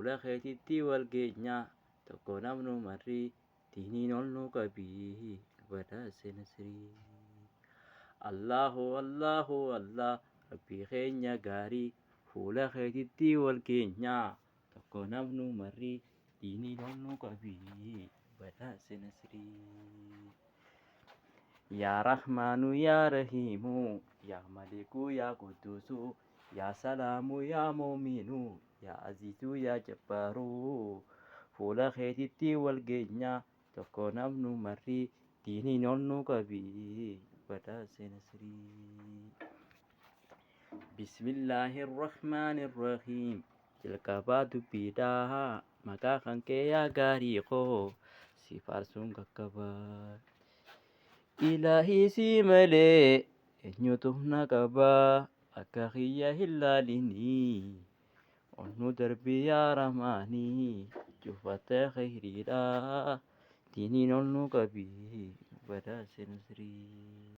fuula keetitti wal geenyaa tokko namnu marri diiniin ol nu qabii badhaase Nasrii. Allahu Allahu Allah rabbii keenya gaarii fuula keetitti wal geenyaa tokko namnu marri diiniin ol nu qabii badhaase Nasrii. Yaa Rahmaanu yaa Rahiimu yaa Maliku yaa Quduusu yaa Salaamu yaa Mu'minu yaa Aziizu yaa Jabbaaru fuula keetitti wal geenyaa tokko namnu marri diiniin ol nu qabii badhaase Nasrii. Bismillaahirrahmaanirrahiim jalqabaa dubbiidhaa maqaa kan kee yaa gaarii koo si faarsuun qaqqabaa. Ilaahii si malee eenyutu humna qabaa akka kiyya hin laalinii ol nu darbii yaa Rahmaanii cufattee khayriidhaa diiniin ol nu qabii badhaase Nasrii.